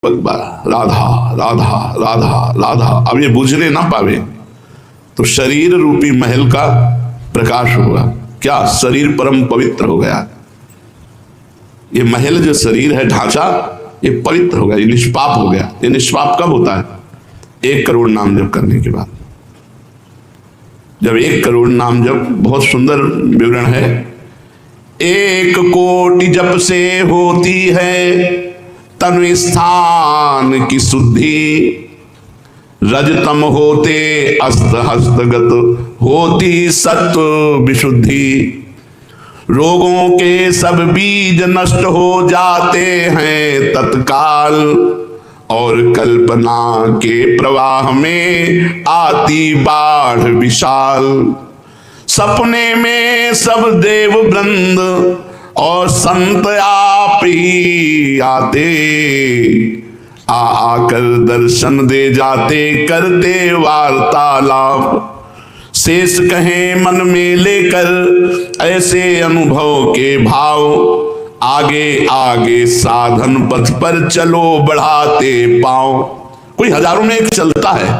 राधा राधा राधा राधा। अब ये बुझने ना पावे तो शरीर रूपी महल का प्रकाश होगा। क्या शरीर परम पवित्र हो गया। ये महल जो शरीर है, ढांचा, ये पवित्र हो गया, ये निष्पाप हो गया। ये निष्पाप कब होता है? 1 करोड़ नाम जप करने के बाद। जब 1 करोड़ नाम जप, बहुत सुंदर विवरण है, 1 कोटि जप से होती है तनु स्थान की शुद्धि, रजतम होते अस्त हस्तगत होती सत्व विशुद्धि, रोगों के सब बीज नष्ट हो जाते हैं तत्काल, और कल्पना के प्रवाह में आती बाढ़ विशाल। सपने में सब देव वृंद और संत आप ही आते, आकर दर्शन दे जाते करते वार्तालाप। शेष कहें मन में लेकर ऐसे अनुभव के भाव, आगे आगे साधन पथ पर चलो बढ़ाते पांव। कोई हजारों में एक चलता है,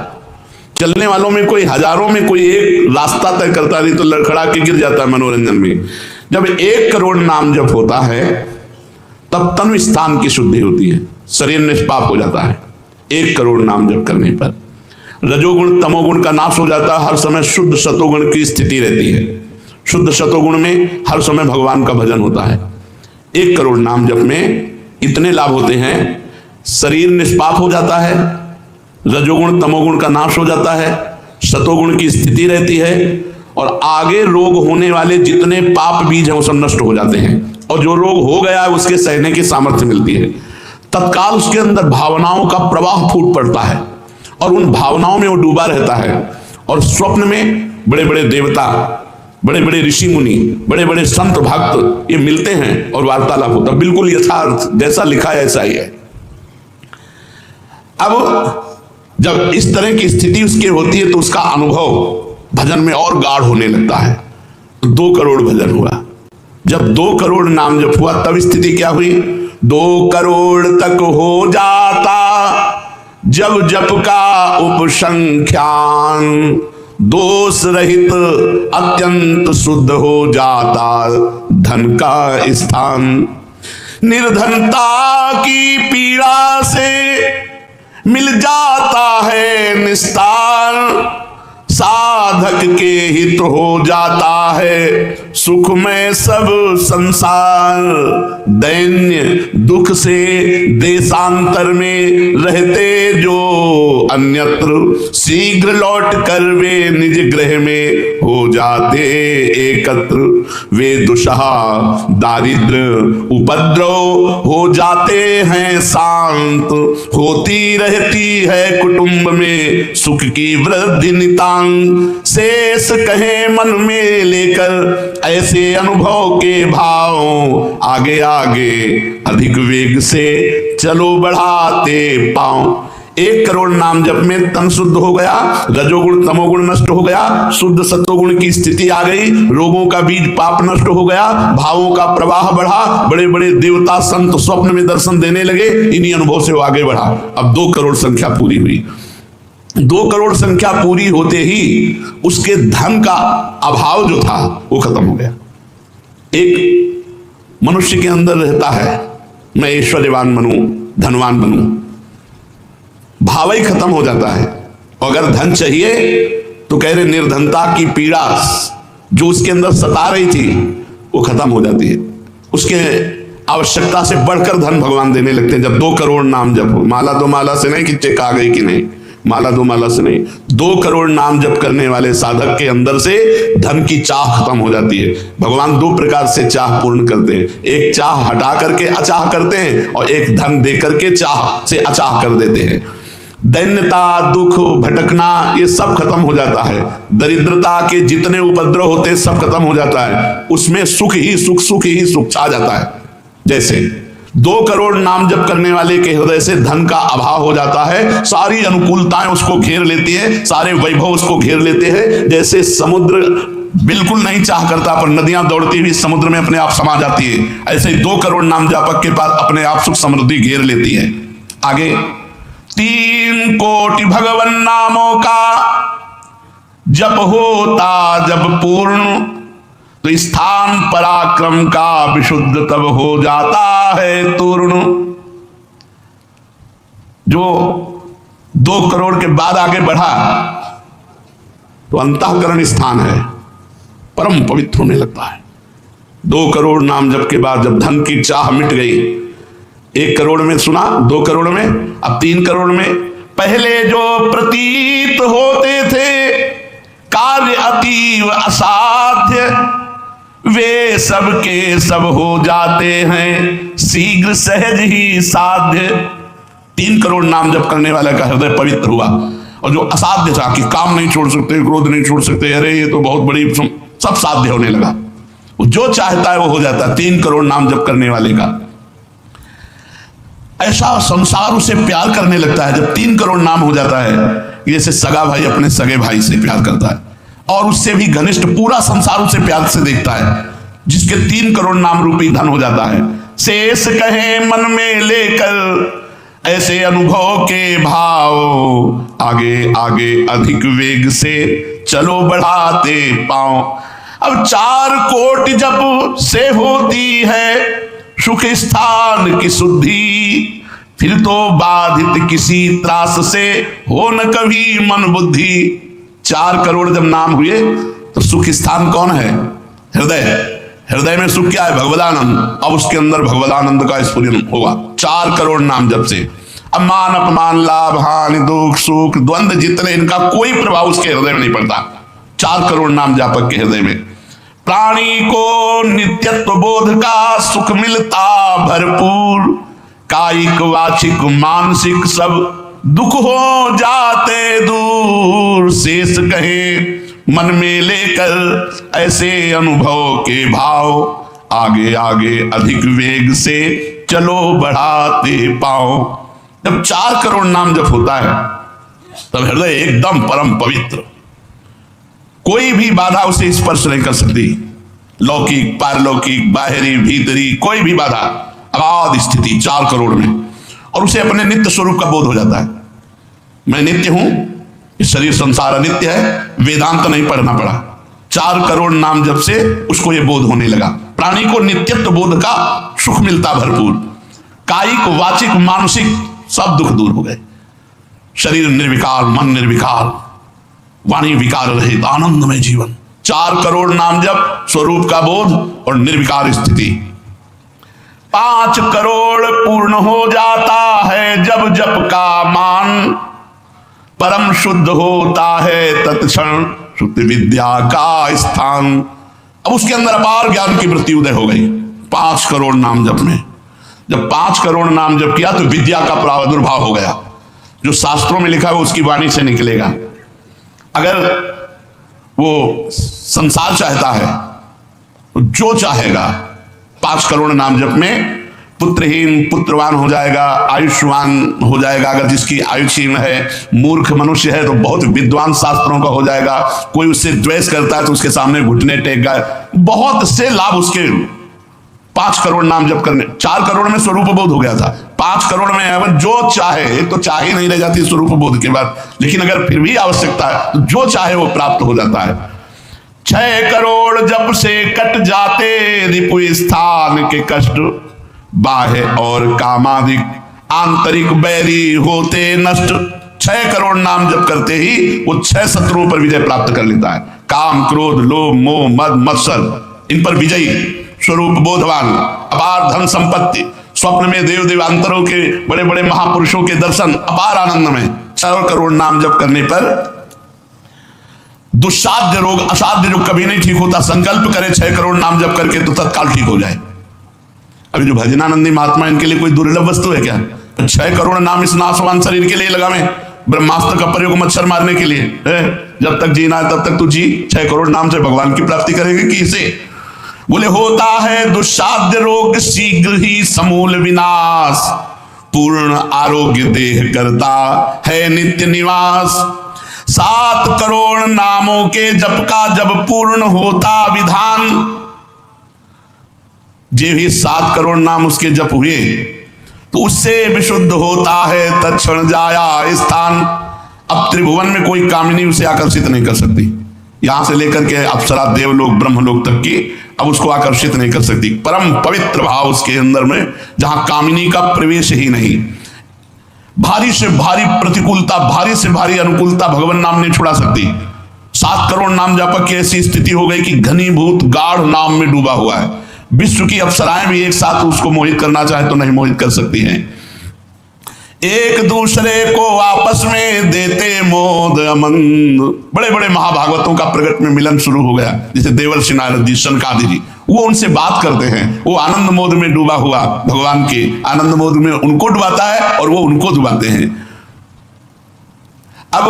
चलने वालों में कोई हजारों में कोई एक रास्ता तय करता, नहीं तो लड़खड़ा के गिर जाता है मनोरंजन में। जब 1 करोड़ नाम जप होता है तब तनु स्थान की शुद्धि होती है, शरीर निष्पाप हो जाता है। 1 करोड़ नाम जप करने पर रजोगुण तमोगुण का नाश हो जाता है, हर समय शुद्ध सतोगुण की स्थिति रहती है। शुद्ध सतोगुण में हर समय भगवान का भजन होता है। 1 करोड़ नाम जप में इतने लाभ होते हैं, शरीर निष्पाप हो जाता है, रजोगुण तमोगुण का नाश हो जाता है, सतोगुण की स्थिति रहती है, और आगे रोग होने वाले जितने पाप बीज हैं वो सब नष्ट हो जाते हैं, और जो रोग हो गया है उसके सहने की सामर्थ्य मिलती है। तत्काल उसके अंदर भावनाओं का प्रवाह फूट पड़ता है और उन भावनाओं में वो डूबा रहता है, और स्वप्न में बड़े बड़े देवता, बड़े बड़े ऋषि मुनि, बड़े बड़े संत भक्त ये मिलते हैं और वार्तालाप होता है। बिल्कुल यथार्थ जैसा लिखा है ऐसा ही है। अब जब इस तरह की स्थिति उसकी होती है तो उसका अनुभव भजन में और गाढ़ होने लगता है। 2 करोड़ भजन हुआ। जब 2 करोड़ नाम जप हुआ तब स्थिति क्या हुई? 2 करोड़ तक हो जाता जब जप का उपसंख्यान, दोष रहित अत्यंत शुद्ध हो जाता धन का स्थान। निर्धनता की पीड़ा से मिल जाता है निस्तार, साधक के हित हो जाता है सुख में सब संसार। दैन्य दुख से देशांतर में रहते जो अन्यत्र, शीघ्र लौट कर वे निज गृह में हो जाते एकत्र। वे दुषहा दारिद्र उपद्रव हो जाते हैं शांत, होती रहती है कुटुंब में सुख की वृद्धि नितांत। शेष कहे मन में लेकर ऐसे अनुभव के भाव, आगे आगे अधिक वेग से चलो बढ़ाते पांव। 1 करोड़ नाम जप में तन शुद्ध हो गया, रजोगुण तमोगुण नष्ट हो गया, शुद्ध सत्वगुण की स्थिति आ गई, रोगों का बीज पाप नष्ट हो गया, भावों का प्रवाह बढ़ा, बड़े बड़े देवता संत स्वप्न में दर्शन देने लगे। इन्हीं अनुभव से वो आगे बढ़ा। अब 2 करोड़ संख्या पूरी हुई। 2 करोड़ संख्या पूरी होते ही उसके धन का अभाव जो था वो खत्म हो गया। एक मनुष्य के अंदर रहता है मैं ऐश्वर्यवान बनूं, धनवान बनूं, भाव ही खत्म हो जाता है। अगर धन चाहिए तो कह रहे निर्धनता की पीड़ा जो उसके अंदर सता रही थी वो खत्म हो जाती है। उसके आवश्यकता से बढ़कर धन भगवान देने लगते हैं जब 2 करोड़ नाम जप हो। माला 2 माला से नहीं कि चेक आ गई कि नहीं, माला 2 माला से नहीं, 2 करोड़ नाम जप करने वाले साधक के अंदर से धन की चाह खत्म हो जाती है। भगवान 2 प्रकार से चाह पूर्ण करते हैं, एक चाह हटा करके अचाह करते हैं और एक धन दे करके चाह से अचाह कर देते हैं। दैन्यता, दुख, भटकना ये सब खत्म हो जाता है। दरिद्रता के जितने उपद्रव होते हैं सब खत्म हो जाता है। उसमें सुख ही सुख, सुख ही सुख छा जाता है। जैसे 2 करोड़ नाम जप करने वाले के हृदय से धन का अभाव हो जाता है, सारी अनुकूलताएं उसको घेर लेती है, सारे वैभव उसको घेर लेते हैं। जैसे समुद्र बिल्कुल नहीं चाह करता पर नदियां दौड़ती हुई समुद्र में अपने आप समा जाती है, ऐसे ही 2 करोड़ नाम जापक के पास अपने आप सुख समृद्धि घेर लेती है। आगे 3 कोटि भगवन नामों का जप होता जब पूर्ण, तो स्थान पराक्रम का विशुद्ध तब हो जाता है तूर्ण। जो 2 करोड़ के बाद आगे बढ़ा तो अंतःकरण स्थान है, परम पवित्र होने लगता है। 2 करोड़ नाम जप के बाद जब धन की चाह मिट गई, 1 करोड़ में सुना, 2 करोड़ में, अब 3 करोड़ में। पहले जो प्रतीत होते थे कार्य अतीव असाध्य, वे सब के सब हो जाते हैं शीघ्र सहज ही साध्य। 3 करोड़ नाम जप करने वाले का हृदय पवित्र हुआ, और जो असाध्य था कि काम नहीं छोड़ सकते, क्रोध नहीं छोड़ सकते, अरे ये तो बहुत बड़ी, सब साध्य होने लगा। वो जो चाहता है वो हो जाता है 3 करोड़ नाम जप करने वाले का। ऐसा संसार उसे प्यार करने लगता है जब 3 करोड़ नाम हो जाता है, जैसे सगा भाई अपने सगे भाई से प्यार करता है, और उससे भी घनिष्ठ पूरा संसार उसे प्यार से देखता है, जिसके 3 करोड़ नाम रूपी धन हो जाता है। शेष कहे मन में लेकर ऐसे अनुभव के भाव, आगे आगे अधिक वेग से चलो बढ़ाते पाओ। अब 4 कोटि जप से होती है सुख स्थान की शुद्धि, फिर तो बाधित किसी त्रास से हो न कभी मन बुद्धि। 4 करोड़ जब नाम हुए तो सुख स्थान कौन है? हृदय। हृदय में सुख क्या है? भगवदानंद। अब उसके अंदर भगवदानंद का स्फुरन होगा 4 करोड़ नाम जप से। अब मान अपमान, लाभ हानि, दुख सुख, द्वंद्व जितने, इनका कोई प्रभाव उसके हृदय में नहीं पड़ता 4 करोड़ नाम जापक के हृदय में। प्राणी को नित्यत्व बोध का सुख मिलता भरपूर, कायिक वाचिक मानसिक सब दुख हो जाते दूर। शेष कहे मन में लेकर ऐसे अनुभव के भाव, आगे आगे अधिक वेग से चलो बढ़ाते पाओ। जब 4 करोड़ नाम जप होता है तब हृदय एकदम परम पवित्र, कोई भी बाधा उसे स्पर्श नहीं कर सकती। लौकिक, पारलौकिक, बाहरी, भीतरी, कोई भी बाधा, अगाध स्थिति 4 करोड़ में, और उसे अपने नित्य स्वरूप का बोध हो जाता है। मैं नित्य हूं, इस शरीर संसार अनित्य है, वेदांत नहीं पढ़ना पड़ा, 4 करोड़ नाम जब से उसको यह बोध होने लगा। प्राणी को नित्यत्व बोध का सुख मिलता भरपूर, कायिक वाचिक मानसिक सब दुख दूर हो गए। शरीर निर्विकार, मन निर्विकार, वाणी विकार रहित, आनंदमय जीवन। 4 करोड़ नाम जप, स्वरूप का बोध और निर्विकार स्थिति। 5 करोड़ पूर्ण हो जाता है जब जप का मान, परम शुद्ध होता है तत्क्षण शुद्ध विद्या का स्थान। अब उसके अंदर अपार ज्ञान की वृत्ति उदय हो गई 5 करोड़ नाम जप में। जब 5 करोड़ नाम जप किया तो विद्या का प्रादुर्भाव हो गया। जो शास्त्रों में लिखा है उसकी वाणी से निकलेगा। अगर वो संसार चाहता है तो जो चाहेगा 5 करोड़ नाम जप में पुत्रहीन पुत्रवान हो जाएगा, आयुष्मान हो जाएगा। अगर जिसकी आयु क्षीण है, मूर्ख मनुष्य है तो बहुत विद्वान शास्त्रों का हो जाएगा। कोई उससे द्वेष करता है तो उसके सामने घुटने टेक गए। बहुत से लाभ उसके 5 करोड़ नाम जप करने। 4 करोड़ में स्वरूप बोध हो गया था, 5 करोड़ में अगर जो चाहे, तो चाहे नहीं रह जाती स्वरूप बोध के बाद, लेकिन अगर फिर भी आवश्यकता है तो जो चाहे वो प्राप्त हो जाता है। 6 करोड़ जप से कट जाते रिपु स्थान के कष्ट, बाह्य और कामादिक आंतरिक बैरी होते नष्ट। 6 करोड़ नाम जप करते ही वो 6 शत्रुओं पर विजय प्राप्त कर लेता है। काम, क्रोध, लोभ, मोह, मद, मत्सर, इन पर विजयी, स्वरूप बोधवान, अपार धन संपत्ति, स्वप्न में देव देवांतरों के बड़े बड़े महापुरुषों के दर्शन, अपार आनंद में। 6 करोड़ नाम जप करने पर दुस्साध्य रोग, असाध्य रोग कभी नहीं ठीक होता। संकल्प करे 6 करोड़ नाम जप करके तो तत्काल ठीक हो जाए। अभी जो भजनानंदी महात्मा, इनके लिए कोई दुर्लभ वस्तु है क्या? 6 करोड़ नाम इस नाशवान शरीर के लिए लगावे, ब्रह्मास्त्र का प्रयोग मच्छर मारने के लिए है। जब तक जीना है तब तक तू जी, 6 करोड़ नाम से भगवान की प्राप्ति करेगी कि इसे बोले होता है दुस्साध्य रोग शीघ्र ही समूल विनाश, पूर्ण आरोग्य देह करता है नित्य निवास। 7 करोड़ नामों के जप का जब पूर्ण होता विधान, जे भी 7 करोड़ नाम उसके जप हुए तो उससे विशुद्ध होता है तत्क्षण जाया स्थान। अब त्रिभुवन में कोई कामिनी उसे आकर्षित नहीं कर सकती, यहां से लेकर के अप्सरा, देवलोक, ब्रह्मलोक तक की अब उसको आकर्षित नहीं कर सकती। परम पवित्र भाव उसके अंदर में, जहां कामिनी का प्रवेश ही नहीं। भारी से भारी प्रतिकूलता, भारी से भारी अनुकूलता भगवान नाम नहीं छुड़ा सकती। 7 करोड़ नाम जापक की ऐसी स्थिति हो गई कि घनीभूत गाढ़ नाम में डूबा हुआ है। विश्व की अप्सराएं भी एक साथ उसको मोहित करना चाहे तो नहीं मोहित कर सकती हैं। एक दूसरे को आपस में देते मोद अमंद। बड़े बड़े महाभागवतों का प्रगट में मिलन शुरू हो गया, जैसे देवर्षि नारद जी, शनकादि जी, वो उनसे बात करते हैं। वो आनंद मोद में डूबा हुआ भगवान के आनंद मोद में उनको डुबाता है और वो उनको डुबाते हैं। अब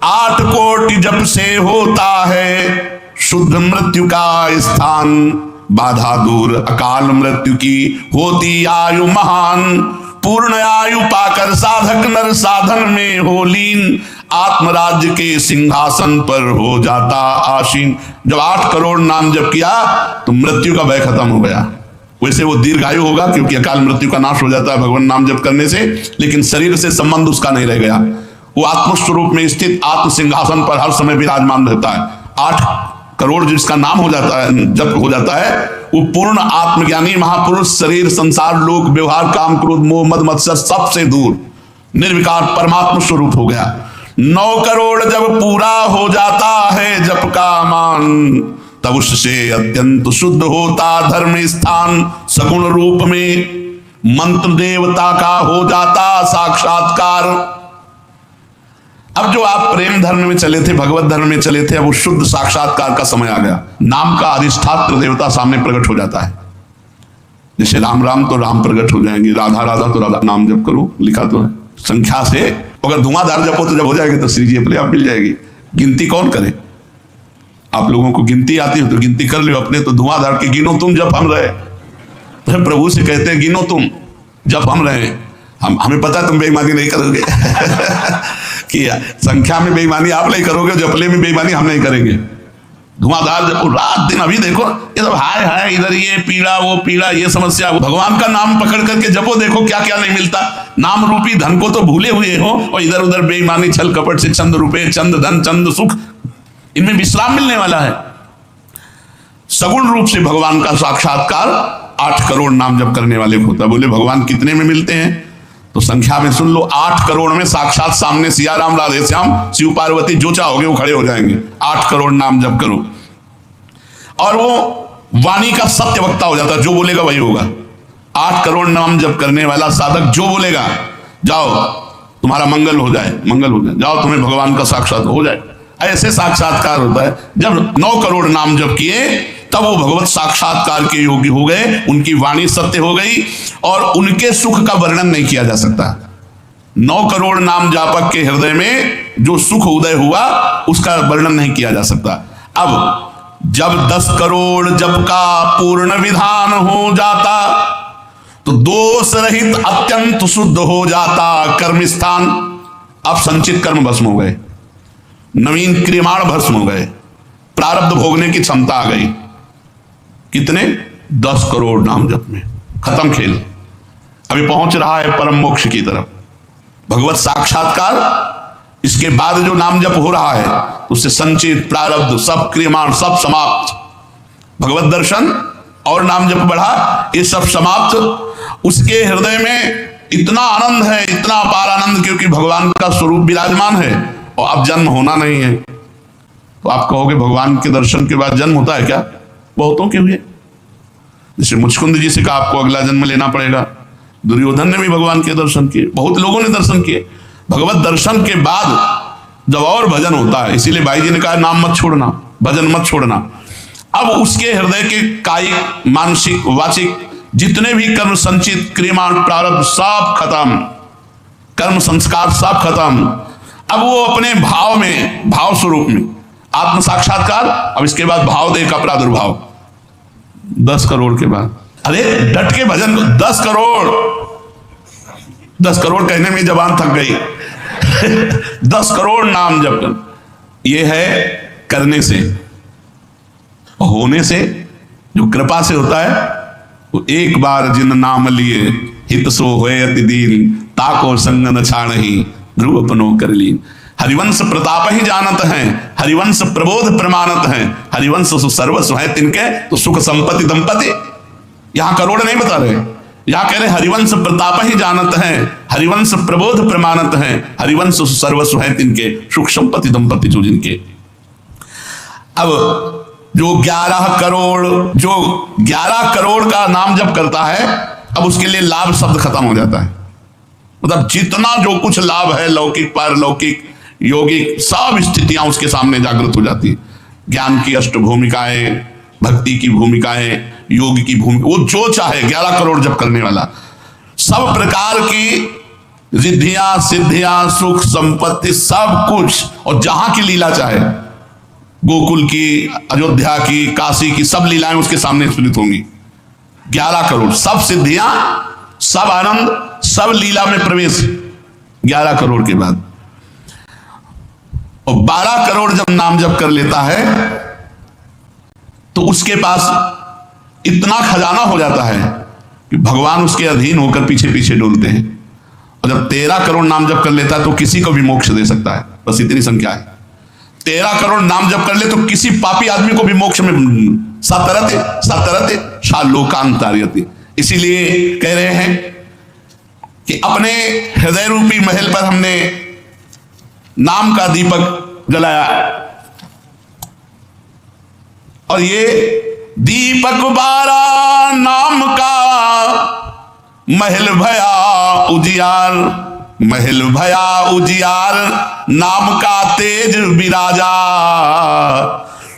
8 कोटि जप से होता है शुद्ध मृत्यु का स्थान। बाधा दूर अकाल मृत्यु की होती आयु महान। पूर्ण आयु पाकर साधक नर साधन में हो लीन। आत्मराज्य के सिंहासन पर हो जाता आसीन। जब 8 करोड़ नाम जप किया तो मृत्यु का भय खत्म हो गया। वैसे वो दीर्घायु होगा क्योंकि अकाल मृत्यु का नाश हो जाता है भगवान नाम जप करने से, लेकिन शरीर से संबंध उसका नहीं रह गया। वो आत्मस्वरूप में स्थित आत्म सिंहासन पर हर समय विराजमान रहता है। 8 करोड़ जिसका नाम हो जाता है, जप हो जाता है, वो पूर्ण आत्मज्ञानी महापुरुष, शरीर, संसार, लोक, व्यवहार, काम, क्रोध, मोह, मद, मत्सर सबसे दूर निर्विकार परमात्मा स्वरूप हो गया। 9 करोड़ जब पूरा हो जाता है जप का मान, तब उससे अत्यंत शुद्ध होता धर्म स्थान। सगुण रूप में मंत्र देवता का हो जाता साक्षात्कार। अब जो आप प्रेम धर्म में चले थे, भगवत धर्म में चले थे, अब वो शुद्ध साक्षात्कार का समय आ गया। नाम का अधिष्ठात्र देवता सामने प्रकट हो जाता है। जैसे राम राम तो राम प्रकट हो जाएंगे, राधा राधा तो राधा नाम जप करो, लिखा तो है। संख्या से अगर धुआंधार जपो तो जब हो जाएगी तो श्री जी अपने आप मिल जाएगी। गिनती कौन करे? आप लोगों को गिनती आती हो तो गिनती कर लो अपने। तो धुआंधार की गिनो तुम जप हम रहे, तो प्रभु से कहते हैं गिनो तुम जप हम रहे। हमें पता है तुम बेईमानी नहीं करोगे कि संख्या में बेईमानी आप नहीं करोगे, जपले में बेईमानी हम नहीं करेंगे। धुआंधार जपो रात दिन। अभी देखो ये सब हाय हाय, इधर ये पीड़ा वो पीड़ा, ये समस्या। भगवान का नाम पकड़ करके जपो, देखो क्या क्या नहीं मिलता। नाम रूपी धन को तो भूले हुए हो और इधर उधर बेईमानी छल कपट से चंद रुपए, चंद धन, चंद सुख, इनमें विश्राम मिलने वाला है। सगुण रूप से भगवान का साक्षात्कार 8 करोड़ नाम जप करने वाले को होता है। बोले भगवान कितने में मिलते हैं? तो संख्या में सुन लो, 8 करोड़ में साक्षात सामने सिया राम, राधे श्याम, शिव पार्वती, जो चाहोगे वो खड़े हो जाएंगे। 8 करोड़ नाम जप करो और वो वाणी का सत्य वक्ता हो जाता है। जो बोलेगा वही होगा। 8 करोड़ नाम जप करने वाला साधक जो बोलेगा, जाओ तुम्हारा मंगल हो जाए, मंगल हो जाए, जाओ तुम्हें भगवान का साक्षात हो जाए। ऐसे साक्षात्कार होता है। जब 9 करोड़ नाम जप किए तब वो भगवत साक्षात्कार के योग्य हो गए। उनकी वाणी सत्य हो गई और उनके सुख का वर्णन नहीं किया जा सकता। 9 करोड़ नाम जापक के हृदय में जो सुख उदय हुआ उसका वर्णन नहीं किया जा सकता। अब जब 10 करोड़ जप का पूर्ण विधान हो जाता तो दोष रहित अत्यंत शुद्ध हो जाता कर्म स्थान। अब संचित कर्म भस्म हो गए, नवीन क्रियमाण भस्म हो गए, प्रारब्ध भोगने की क्षमता आ गई। कितने? 10 करोड़ नाम जप में खत्म खेल। अभी पहुंच रहा है परम मोक्ष की तरफ, भगवत साक्षात्कार। इसके बाद जो नाम जप हो रहा है उससे संचित प्रारब्ध सब क्रियमाण सब समाप्त। भगवत दर्शन और नाम जप बढ़ा, ये सब समाप्त। उसके हृदय में इतना आनंद है, इतना अपार आनंद, क्योंकि भगवान का स्वरूप विराजमान है और अब जन्म होना नहीं है। तो आप कहोगे भगवान के दर्शन के बाद जन्म होता है क्या? बहुतों के हुए। जैसे मुचकुंद जी से कहा आपको अगला जन्म लेना पड़ेगा। दुर्योधन ने भी भगवान के दर्शन किए, बहुत लोगों ने दर्शन किए। भगवत दर्शन के बाद जब और भजन होता है, इसीलिए भाई जी ने कहा नाम मत छोड़ना, भजन मत छोड़ना। अब उसके हृदय के कायिक, मानसिक, वाचिक जितने भी कर्म संचित, क्रियमाण, प्रारब्ध सब खत्म, कर्म संस्कार सब खत्म। अब वो अपने भाव में, भाव स्वरूप में आत्म साक्षात्कार। अब इसके बाद भाव देह का प्रादुर्भाव 10 करोड़ के बाद। अरे डट के भजन, 10 करोड़ कहने में जबान थक गई। 10 करोड़ नाम जप कर, ये है करने से। होने से जो कृपा से होता है वो एक बार जिन नाम लिए हित सो होए अति दीन, ताको संग न छाड़ही ध्रुव अपनो कर लीन। हरिवंश प्रताप ही जानत हैं, हरिवंश प्रबोध प्रमाणत हैं, हरिवंश सर्वस्व है तिनके तो सुख संपत्ति दंपति। यहां करोड़ नहीं बता रहे, यहां कह रहे हरिवंश प्रताप ही जानत हैं, हरिवंश प्रबोध प्रमाणत हैं, हरिवंश सर्वस्व है तिनके सुख संपत्ति दंपति जो जिनके। अब जो 11 करोड़ का नाम जप करता है, अब उसके लिए लाभ शब्द खत्म हो जाता है। मतलब जितना जो कुछ लाभ है लौकिक पारलौकिक यौगिक सब स्थितियां उसके सामने जागृत हो जाती है। ज्ञान की अष्ट भूमिकाएं, भक्ति की भूमिकाएं, योग की भूमिका, वो जो चाहे 11 करोड़ जप करने वाला सब प्रकार की रिद्धियां सिद्धियां सुख संपत्ति सब कुछ, और जहां की लीला चाहे गोकुल की अयोध्या की काशी की सब लीलाएं उसके सामने स्फुरित होंगी। 11 करोड़ सब सिद्धियां सब आनंद सब लीला में प्रवेश 11 करोड़ के बाद। और 12 करोड़ जब नाम जप कर लेता है तो उसके पास इतना खजाना हो जाता है कि भगवान उसके अधीन होकर पीछे पीछे डोलते हैं। और जब 13 करोड़ नाम जप कर लेता है तो किसी को भी मोक्ष दे सकता है, बस इतनी संख्या है। 13 करोड़ नाम जप कर ले तो किसी पापी आदमी को भी मोक्ष में सतरते शालोकांतार्यते। इसीलिए कह रहे हैं कि अपने हृदय रूपी महल पर हमने नाम का दीपक जलाया, और ये दीपक बारा नाम का महल भया उजियार, महल भया उजियार नाम का तेज विराजा,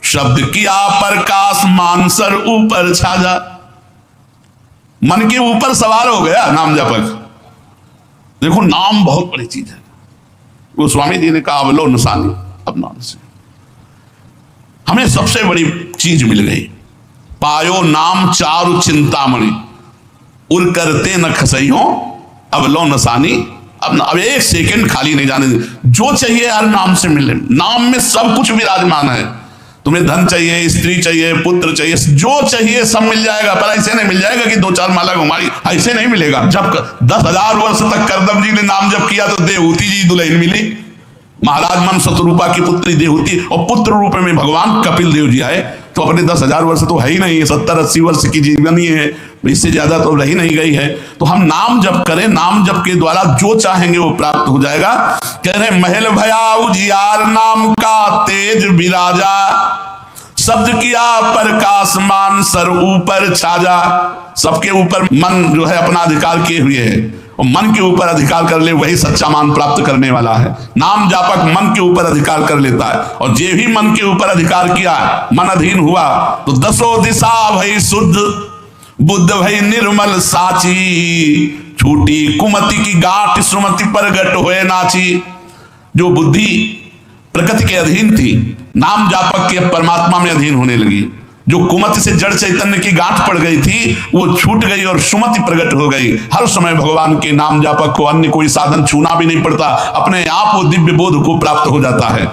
शब्द किया प्रकाश मानसर ऊपर छाजा। मन के ऊपर सवार हो गया नाम जपक। देखो नाम बहुत बड़ी चीज है। वो स्वामी जी ने कहा अवलो नसानी अब नाम से हमें सबसे बड़ी चीज मिल गई। पायो नाम चारु चिंतामणि, उर करते न खसइयो अवलो नसानी। अब एक सेकंड खाली नहीं जाने दे, जो चाहिए हर नाम से मिले। नाम में सब कुछ विराजमान है। तुम्हें धन चाहिए, स्त्री चाहिए, पुत्र चाहिए, जो चाहिए सब मिल जाएगा। पर ऐसे नहीं मिल जाएगा कि 2-4 माला घुमाई, ऐसे नहीं मिलेगा। जब 10,000 वर्ष तक करदम जी ने नाम जप किया तो देवहूति जी दुल्हन मिली, महाराज मन शत्रुपा की पुत्री देवहूति, और पुत्र रूप में भगवान कपिल देव जी आए। तो अपने 10,000 वर्ष तो है ही नहीं, 70-80 वर्ष की जीवन ही है, इससे ज्यादा तो रही नहीं गई है। तो हम नाम जप करें, नाम जप के द्वारा जो चाहेंगे वो प्राप्त हो जाएगा। कह रहे महल भया उजियार नाम का तेज विराजा, शब्द किया प्रकाश मान सर ऊपर छाजा। सबके ऊपर मन जो है अपना अधिकार किए हुए है, और मन के ऊपर अधिकार कर ले वही सच्चा मान प्राप्त करने वाला है। नाम जापक मन के ऊपर अधिकार कर लेता है, और जे भी मन के ऊपर अधिकार किया, मन अधीन हुआ, तो 10 दिशा भई शुद्ध, बुद्ध भई निर्मल साची, छूटी कुमति की गांठ सुमति प्रगट होए नाची। जो बुद्धि प्रकृति के अधीन थी, नाम जापक के परमात्मा में अधीन होने लगी। जो कुमति से जड़ चैतन्य की गांठ पड़ गई थी वो छूट गई और सुमति प्रकट हो गई। हर समय भगवान के नाम जापक को अन्य कोई साधन छूना भी नहीं पड़ता, अपने आप वो दिव्य बोध को प्राप्त हो जाता है।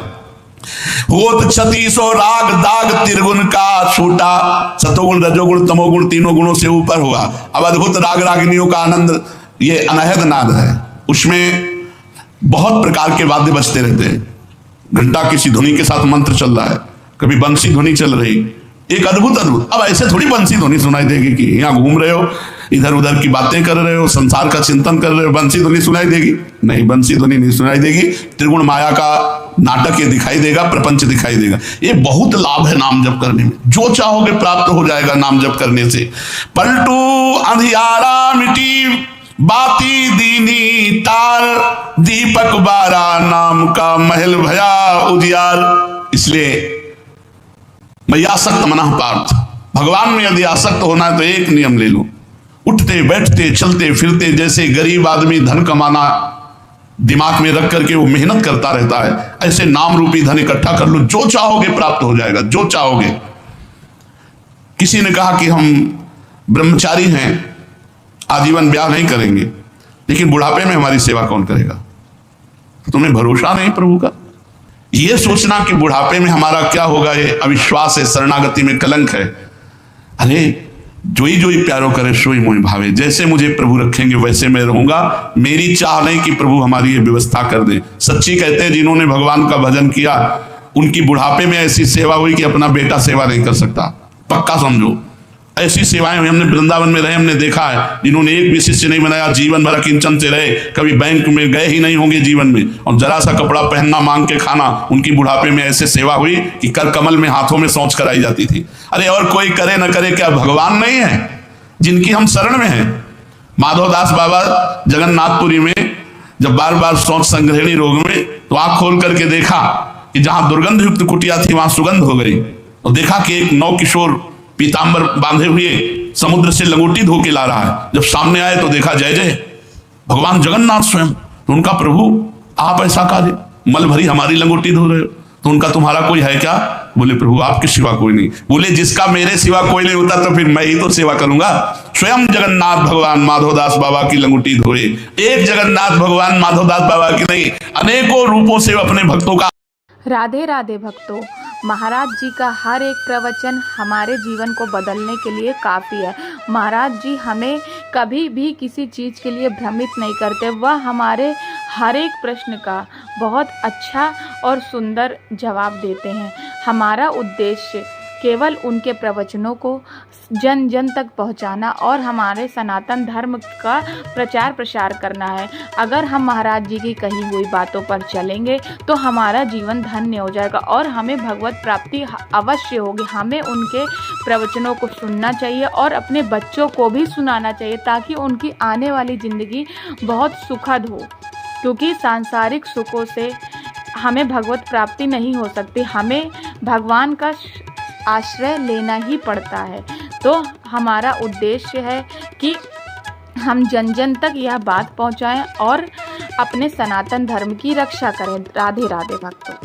होत 3600 राग दाग त्रिगुण का छूटा, सतोगुण रजोगुण तमोगुण तीनों गुणों से ऊपर हुआ। अब अद्भुत राग रागिनियों का आनंद ये अनहद नाद है। उसमें बहुत प्रकार के वाद्य बजते रहते हैं। घंटा किसी ध्वनि के साथ मंत्र चल रहा है, कभी बंसी ध्वनि चल रही, एक अद्भुत। अब ऐसे थोड़ी बंसी ध्वनि सुनाई देगी कि यहाँ घूम रहे हो, इधर उधर की बातें कर रहे हो, संसार का चिंतन कर रहे हो, बंसी ध्वनि सुनाई देगी? नहीं, बंसी ध्वनि नहीं सुनाई देगी। त्रिगुण माया का नाटक ये दिखाई देगा, प्रपंच दिखाई देगा। ये बहुत लाभ है नाम जप करने में। जो चाहोगे प्राप्त हो जाएगा नाम जप करने से। पलटू अंधियारा मिटी बाती दीनी तार, दीपक बारा नाम का महल भया उजियार। इसलिए मैं आसक्त मनः पार्थ, भगवान में यदि आसक्त होना है तो एक नियम ले लो, उठते बैठते चलते फिरते जैसे गरीब आदमी धन कमाना दिमाग में रख करके वो मेहनत करता रहता है, ऐसे नाम रूपी धन इकट्ठा कर लो। जो चाहोगे प्राप्त हो जाएगा, जो चाहोगे। किसी ने कहा कि हम ब्रह्मचारी हैं, आजीवन ब्याह नहीं करेंगे, लेकिन बुढ़ापे में हमारी सेवा कौन करेगा? तो तुम्हें भरोसा नहीं प्रभु का? ये सोचना कि बुढ़ापे में हमारा क्या होगा, ये अविश्वास है, शरणागति में कलंक है। अरे जोई जोई प्यारो करे सोई मोहि भावे। जैसे मुझे प्रभु रखेंगे वैसे मैं रहूंगा। मेरी चाह नहीं कि प्रभु हमारी ये व्यवस्था कर दे। सच्ची कहते हैं जिन्होंने भगवान का भजन किया उनकी बुढ़ापे में ऐसी सेवा हुई कि अपना बेटा सेवा नहीं कर सकता। पक्का समझो, ऐसी सेवाएं हुई। हमने वृंदावन में रहे, हमने देखा है जिन्होंने एक भी शिष्य नहीं बनाया, जीवन भर किंचन से रहे, कभी बैंक में गए ही नहीं होंगे जीवन में, और जरा सा कपड़ा पहनना मांग के खाना, उनकी बुढ़ापे में ऐसे सेवा हुई कि कर कमल में हाथों में सौंच कराई जाती थी। अरे और कोई करे न करे, क्या भगवान नहीं है जिनकी हम शरण में हैं? माधवदास बाबा जगन्नाथपुरी में जब बार बार शौच संग्रहणी रोग में, तो आंख खोल करके देखा कि जहां दुर्गंध युक्त कुटिया थी वहां सुगंध हो गई, और देखा कि एक नौ किशोर पीतांबर बांधे हुए समुद्र से लंगोटी धो के ला रहा है। जब सामने आए तो देखा जय जय भगवान जगन्नाथ स्वयं। तो उनका प्रभु आप ऐसा कार्य, मल भरी हमारी लंगोटी धो रहे हो, तो उनका तुम्हारा कोई है क्या? बोले प्रभु आपके सिवा कोई नहीं। बोले जिसका मेरे सिवा कोई नहीं होता तो फिर मैं ही तो सेवा करूंगा। स्वयं जगन्नाथ भगवान माधवदास बाबा की लंगोटी धोए। एक जगन्नाथ भगवान माधवदास बाबा की नहीं, अनेकों रूपों से अपने भक्तों का। राधे राधे भक्तों, महाराज जी का हर एक प्रवचन हमारे जीवन को बदलने के लिए काफ़ी है। महाराज जी हमें कभी भी किसी चीज़ के लिए भ्रमित नहीं करते। वह हमारे हर एक प्रश्न का बहुत अच्छा और सुंदर जवाब देते हैं। हमारा उद्देश्य केवल उनके प्रवचनों को जन जन तक पहुंचाना और हमारे सनातन धर्म का प्रचार प्रसार करना है। अगर हम महाराज जी की कही हुई बातों पर चलेंगे तो हमारा जीवन धन्य हो जाएगा और हमें भगवत प्राप्ति अवश्य होगी। हमें उनके प्रवचनों को सुनना चाहिए और अपने बच्चों को भी सुनाना चाहिए ताकि उनकी आने वाली ज़िंदगी बहुत सुखद हो, क्योंकि सांसारिक सुखों से हमें भगवत प्राप्ति नहीं हो सकती। हमें भगवान का आश्रय लेना ही पड़ता है। तो हमारा उद्देश्य है कि हम जन जन तक यह बात पहुंचाएं और अपने सनातन धर्म की रक्षा करें। राधे राधे भक्तों।